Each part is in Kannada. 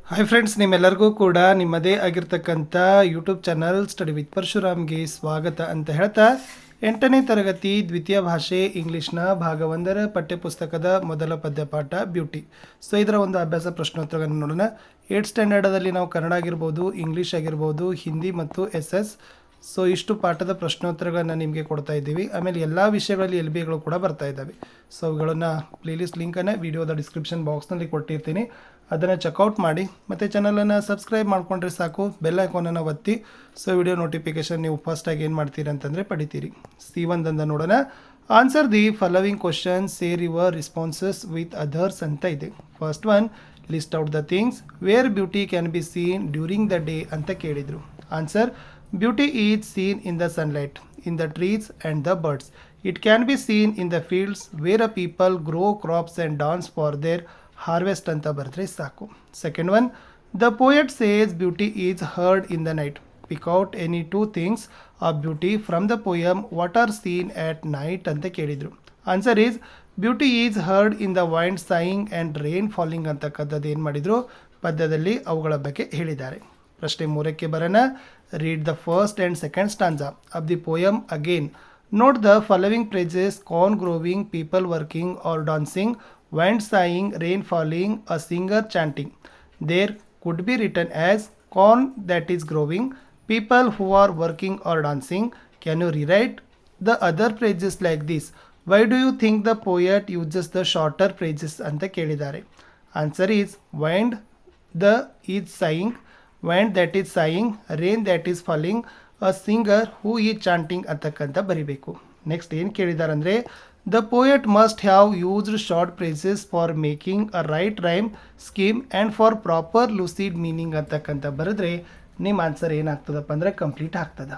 ಹಾಯ್ ಫ್ರೆಂಡ್ಸ್, ನಿಮ್ಮೆಲ್ಲರಿಗೂ ಕೂಡ ನಿಮ್ಮದೇ ಆಗಿರ್ತಕ್ಕಂಥ ಯೂಟ್ಯೂಬ್ ಚಾನಲ್ ಸ್ಟಡಿ ವಿತ್ ಪರಶುರಾಮ್ಗೆ ಸ್ವಾಗತ ಅಂತ ಹೇಳ್ತಾ 8ನೇ ತರಗತಿ ದ್ವಿತೀಯ ಭಾಷೆ ಇಂಗ್ಲೀಷ್ನ ಭಾಗ 1ರ ಪಠ್ಯಪುಸ್ತಕದ ಮೊದಲ ಪದ್ಯಪಾಠ ಬ್ಯೂಟಿ. ಸೊ ಇದರ ಒಂದು ಅಭ್ಯಾಸ ಪ್ರಶ್ನೋತ್ತರಗಳನ್ನು ನೋಡೋಣ. 8th ಸ್ಟ್ಯಾಂಡರ್ಡಲ್ಲಿ ನಾವು ಕನ್ನಡ ಆಗಿರ್ಬೋದು, ಇಂಗ್ಲೀಷ್ ಆಗಿರ್ಬೋದು, ಹಿಂದಿ ಮತ್ತು SS. ಸೊ ಇಷ್ಟು ಪಾಠದ ಪ್ರಶ್ನೋತ್ತರಗಳನ್ನು ನಿಮಗೆ ಕೊಡ್ತಾ ಇದ್ದೀವಿ. ಆಮೇಲೆ ಎಲ್ಲ ವಿಷಯಗಳಲ್ಲಿ LBಗಳು ಕೂಡ ಬರ್ತಾ ಇದ್ದಾವೆ. ಸೊ ಅವುಗಳನ್ನು ಪ್ಲೇಲಿಸ್ಟ್ ಲಿಂಕನ್ನು ವಿಡಿಯೋದ ಡಿಸ್ಕ್ರಿಪ್ಷನ್ ಬಾಕ್ಸ್ನಲ್ಲಿ ಕೊಟ್ಟಿರ್ತೀನಿ, ಅದನ್ನು ಚೆಕ್ಔಟ್ ಮಾಡಿ. ಮತ್ತು ಚಾನಲನ್ನು ಸಬ್ಸ್ಕ್ರೈಬ್ ಮಾಡಿಕೊಂಡ್ರೆ ಸಾಕು, ಬೆಲ್ ಐಕಾನನ್ನು ಒತ್ತಿ. ಸೊ ವಿಡಿಯೋ ನೋಟಿಫಿಕೇಷನ್ ನೀವು ಫಸ್ಟಾಗಿ ಏನು ಮಾಡ್ತೀರಿ ಅಂತಂದರೆ ಪಡಿತೀರಿ. C1 ಅಂತ ನೋಡೋಣ. Answer the following question, share your responses with others ಅಂತ ಇದೆ. First one, list out the things where beauty can be seen during the day ಅಂತ ಕೇಳಿದರು. Answer, beauty is seen in the sunlight, in the trees and the birds. It can be seen in the fields where a people grow crops and dance for their harvest ಅಂತ ಬರೆದ್ರೆ ಸಾಕು. Second one, the poet says beauty is heard in the night. Pick out any two things of beauty from the poem what are seen at night ಅಂತ ಕೇಳಿದರು. Answer is, beauty is heard in the wind saying and rain falling ಅಂತಕ್ಕಂಥದ್ದು ಏನು ಮಾಡಿದರು, ಪದ್ಯದಲ್ಲಿ ಅವುಗಳ ಬಗ್ಗೆ ಹೇಳಿದ್ದಾರೆ. ಪ್ರಶ್ನೆ 3ಕ್ಕೆ ಬರೋಣ. Read the first and second ಸ್ಟಾಂಜಾ of the poem again. Note the following ಪ್ರೇಜಸ್: corn growing, people working or dancing, wind sighing, rain falling, a singer chanting. There could be written as corn that is growing, people who are working or dancing. Can you rewrite the other phrases like this? Why do you think the poet uses the shorter phrases ಅಂತ ಕೇಳಿದ್ದಾರೆ. Answer is, wind the is sighing, wind that is sighing, rain that is falling, a singer who is chanting ಅಂತಕ್ಕಂಥ ಬರಿಬೇಕು. ನೆಕ್ಸ್ಟ್ ಏನು ಕೇಳಿದ್ದಾರೆ ಅಂದರೆ, the poet must have used short phrases for making a right rhyme scheme and for proper lucid meaning ಅಂತಕ್ಕಂಥ ಬರೆದ್ರೆ ನಿಮ್ಮ ಆನ್ಸರ್ ಏನಾಗ್ತದಪ್ಪ ಅಂದರೆ ಕಂಪ್ಲೀಟ್ ಆಗ್ತದೆ.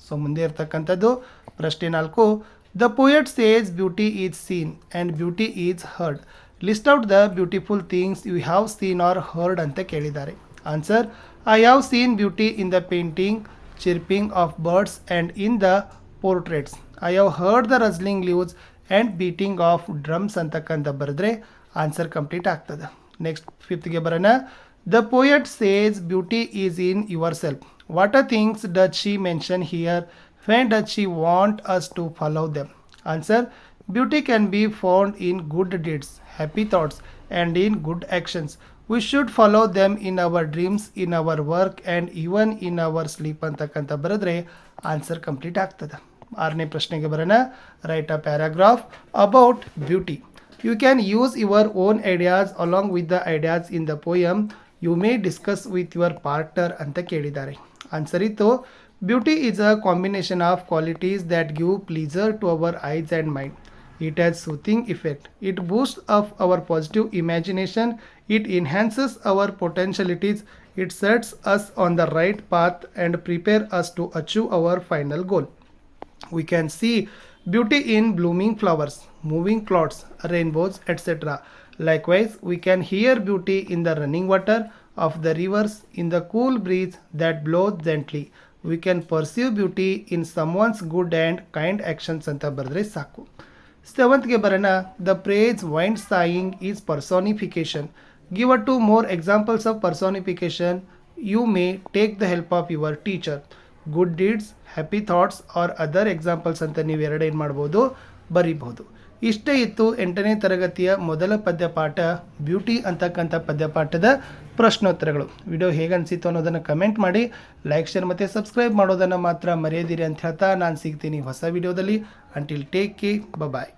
ಸೊ ಮುಂದೆ ಇರ್ತಕ್ಕಂಥದ್ದು ಪ್ರಶ್ನೆ 4. The poet says beauty is seen and beauty is heard. List out the beautiful things you have seen or heard ಅಂತ ಕೇಳಿದ್ದಾರೆ. Answer, I have seen beauty in the painting, chirping of birds and in the portraits. I have heard the rustling leaves and beating of drums ಅಂತಕ್ಕಂಥ ಬರೆದ್ರೆ ಆನ್ಸರ್ ಕಂಪ್ಲೀಟ್ ಆಗ್ತದೆ. ನೆಕ್ಸ್ಟ್ 5ಗೆ ಬರೋಣ. The poet says beauty is in yourself. What are things does she mention here? When does she want us to follow them? Answer, beauty can be found in good deeds, happy thoughts and in good actions. We should follow them in our dreams, in our work and even in our sleep ಅಂತಕ್ಕಂಥ ಬರೆದ್ರೆ ಆನ್ಸರ್ ಕಂಪ್ಲೀಟ್ ಆಗ್ತದೆ. 6ನೇ ಪ್ರಶ್ನೆಗೆ ಬರೋಣ. Write a paragraph about beauty. You can use your own ideas along with the ideas in the poem. You may discuss with your partner ಅಂತ ಕೇಳಿದ್ದಾರೆ. ಆನ್ಸರ್ ಇತ್ತು, beauty is a combination of qualities that give pleasure to our eyes and mind. It has soothing effect. It boosts up our positive imagination. It enhances our potentialities. It sets us on the right path and prepare us to achieve our final goal. We can see beauty in blooming flowers, moving clouds, rainbows, etc. Likewise, we can hear beauty in the running water of the rivers, in the cool breeze that blows gently. We can perceive beauty in someone's good and kind actions ಅಂತ ಬರೆದ್ರೆ ಸಾಕು. 7ಗೆ ಬರೋಣ. The phrase wind sighing is personification. Give a 2 more examples of personification. You may take the help of your teacher. Good deeds, happy thoughts are other examples ಅಂತ ನೀವು ಏನು ಮಾಡ್ಬೋದು, ಬರೀಬಹುದು. ಇಷ್ಟೇ ಇತ್ತು 8ನೇ ತರಗತಿಯ ಮೊದಲ ಪದ್ಯಪಾಠ ಬ್ಯೂಟಿ ಅಂತಕ್ಕಂಥ ಪದ್ಯಪಾಠದ ಪ್ರಶ್ನೋತ್ತರಗಳು. ವಿಡಿಯೋ ಹೇಗೆ ಅನಿಸಿತ್ತು ಅನ್ನೋದನ್ನು ಕಮೆಂಟ್ ಮಾಡಿ, ಲೈಕ್, ಶೇರ್ ಮತ್ತು ಸಬ್ಸ್ಕ್ರೈಬ್ ಮಾಡೋದನ್ನು ಮಾತ್ರ ಮರೆಯದಿರಿ ಅಂತ ಹೇಳ್ತಾ ನಾನು ಸಿಗ್ತೀನಿ ಹೊಸ ವಿಡಿಯೋದಲ್ಲಿ. ಅಂಟಿಲ್ ಟೇಕ್ ಕೇರ್, ಬಾಯ್.